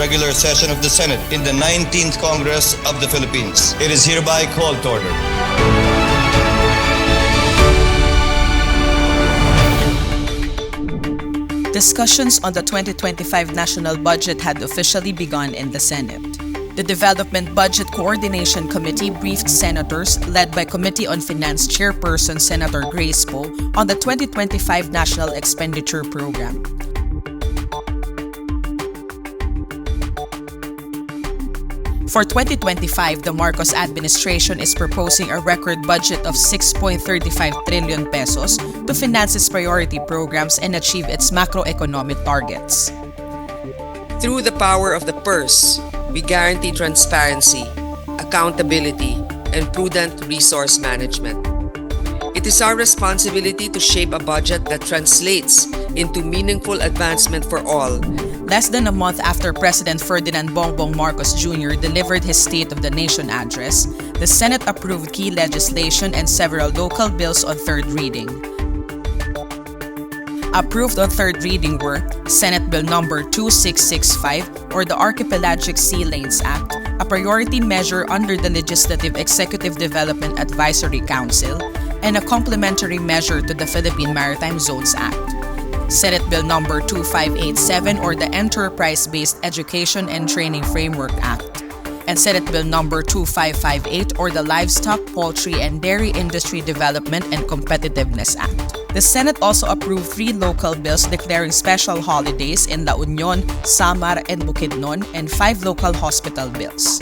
regular session of the Senate in the 19th Congress of the Philippines. It is hereby called to order. Discussions on the 2025 national budget had officially begun in the Senate. The Development Budget Coordination Committee briefed senators led by Committee on Finance Chairperson Senator Grace Poe on the 2025 National Expenditure Program. For 2025, the Marcos administration is proposing a record budget of 6.35 trillion pesos to finance its priority programs and achieve its macroeconomic targets. Through the power of the purse, we guarantee transparency, accountability, and prudent resource management. It is our responsibility to shape a budget that translates into meaningful advancement for all. Less than a month after President Ferdinand Bongbong Marcos Jr. delivered his State of the Nation address, the Senate approved key legislation and several local bills on third reading. Approved on third reading were Senate Bill No. 2665 or the Archipelagic Sea Lanes Act, a priority measure under the Legislative Executive Development Advisory Council, and a complementary measure to the Philippine Maritime Zones Act. Senate Bill No. 2587 or the Enterprise-Based Education and Training Framework Act, and Senate Bill No. 2558 or the Livestock, Poultry, and Dairy Industry Development and Competitiveness Act. The Senate also approved 3 local bills declaring special holidays in La Union, Samar, and Bukidnon, and 5 local hospital bills.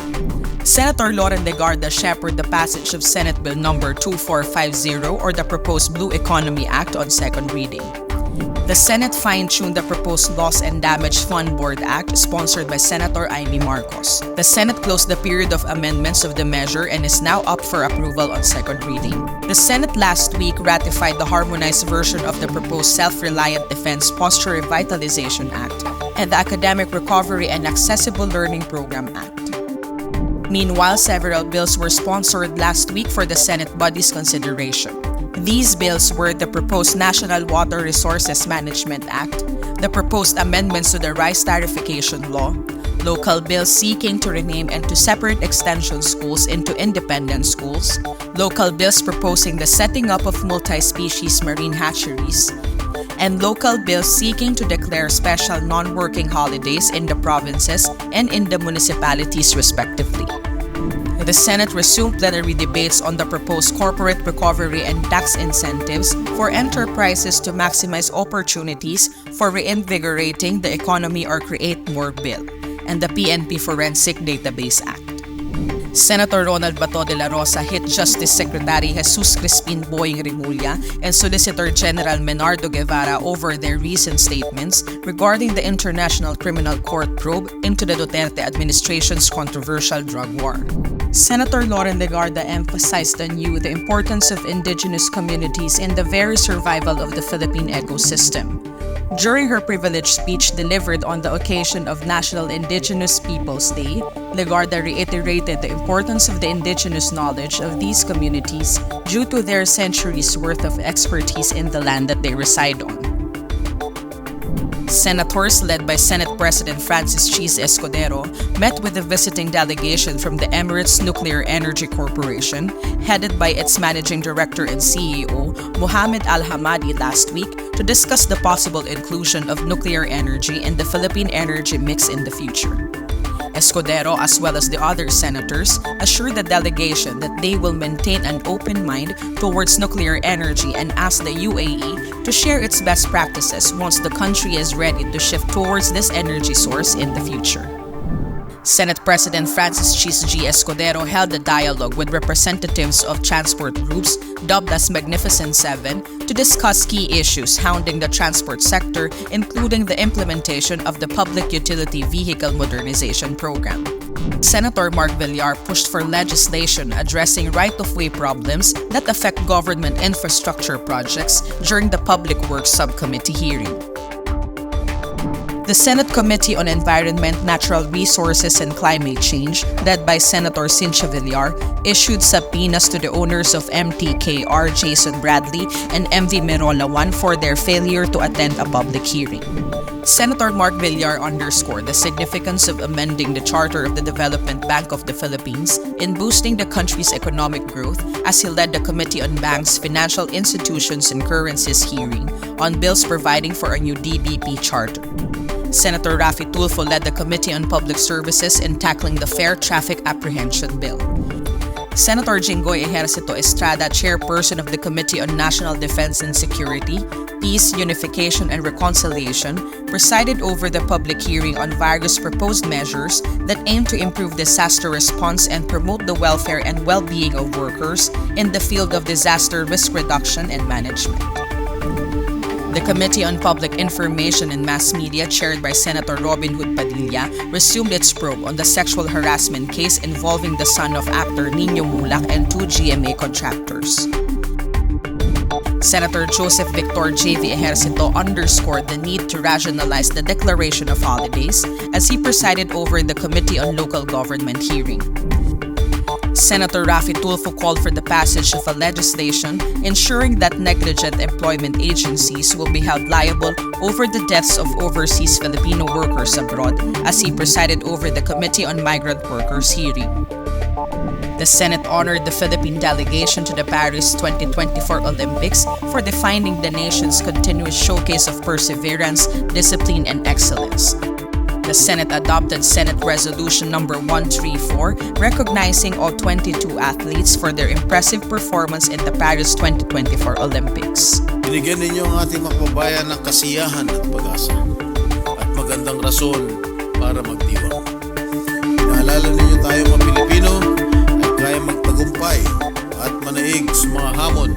Senator Loren Legarda shepherded the passage of Senate Bill No. 2450 or the proposed Blue Economy Act on second reading. The Senate fine-tuned the proposed Loss and Damage Fund Board Act sponsored by Senator Amy Marcos. The Senate closed the period of amendments of the measure and is now up for approval on second reading. The Senate last week ratified the harmonized version of the proposed Self-Reliant Defense Posture Revitalization Act and the Academic Recovery and Accessible Learning Program Act. Meanwhile, several bills were sponsored last week for the Senate body's consideration. These bills were the proposed National Water Resources Management Act, the proposed amendments to the Rice Tarification Law, local bills seeking to rename and to separate extension schools into independent schools, local bills proposing the setting up of multi-species marine hatcheries, and local bills seeking to declare special non-working holidays in the provinces and in the municipalities respectively. The Senate resumed plenary debates on the proposed corporate recovery and tax incentives for enterprises to maximize opportunities for reinvigorating the economy or create more bill, and the PNP Forensic Database Act. Senator Ronald Bato de la Rosa hit Justice Secretary Jesus Crispin Boying Rimulya and Solicitor General Menardo Guevara over their recent statements regarding the International Criminal Court probe into the Duterte administration's controversial drug war. Senator Loren Legarda emphasized anew the importance of indigenous communities in the very survival of the Philippine ecosystem. During her privileged speech delivered on the occasion of National Indigenous Peoples Day, Legarda reiterated the importance of the indigenous knowledge of these communities due to their centuries' worth of expertise in the land that they reside on. Senators led by Senate President Francis Cheese Escudero met with a visiting delegation from the Emirates Nuclear Energy Corporation, headed by its Managing Director and CEO, Mohamed Al-Hamadi, last week to discuss the possible inclusion of nuclear energy in the Philippine energy mix in the future. Escudero, as well as the other senators, assured the delegation that they will maintain an open mind towards nuclear energy and asked the UAE to share its best practices once the country is ready to shift towards this energy source in the future. Senate President Francis Cheese G. Escudero held a dialogue with representatives of transport groups dubbed as Magnificent Seven to discuss key issues hounding the transport sector, including the implementation of the Public Utility Vehicle Modernization Program. Senator Mark Villar pushed for legislation addressing right-of-way problems that affect government infrastructure projects during the Public Works Subcommittee hearing. The Senate Committee on Environment, Natural Resources, and Climate Change, led by Senator Cynthia Villar, issued subpoenas to the owners of MTKR Jason Bradley and MV Merola 1 for their failure to attend a public hearing. Senator Mark Villar underscored the significance of amending the charter of the Development Bank of the Philippines in boosting the country's economic growth as he led the Committee on Banks, Financial Institutions and Currencies hearing on bills providing for a new DBP charter. Senator Raffy Tulfo led the Committee on Public Services in tackling the Fair Traffic Apprehension Bill. Senator Jinggoy Ejercito Estrada, chairperson of the Committee on National Defense and Security, Peace, Unification and Reconciliation, presided over the public hearing on various proposed measures that aim to improve disaster response and promote the welfare and well-being of workers in the field of disaster risk reduction and management. The Committee on Public Information and Mass Media, chaired by Senator Robin Hood Padilla, resumed its probe on the sexual harassment case involving the son of actor Nino Mulak and 2 GMA contractors. Senator Joseph Victor J.V. Ejercito underscored the need to rationalize the declaration of holidays as he presided over the Committee on Local Government hearing. Senator Raffy Tulfo called for the passage of a legislation ensuring that negligent employment agencies will be held liable over the deaths of overseas Filipino workers abroad as he presided over the Committee on Migrant Workers hearing. The Senate honored the Philippine delegation to the Paris 2024 Olympics for defining the nation's continuous showcase of perseverance, discipline, and excellence. The Senate adopted Senate Resolution number 134, recognizing all 22 athletes for their impressive performance in the Paris 2024 Olympics. Binigyan ninyo ang ating makababayan ng kasiyahan at pag-asa at magandang rason para magdiwang. Inaalala ninyo tayo mga Pilipino ay kaya magtagumpay at manaig sa mga hamon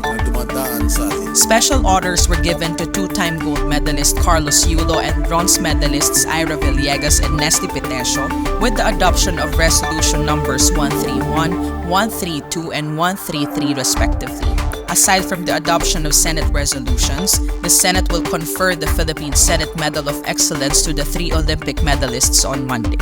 na dumadaan sa atin. Special honors were given to 2-time gold medalist Carlos Yulo and bronze medalists Aira, Villegas and Nesthy Petecio with the adoption of resolution numbers 131, 132 and 133 respectively. Aside from the adoption of Senate resolutions, the Senate will confer the Philippine Senate Medal of Excellence to the 3 Olympic medalists on Monday.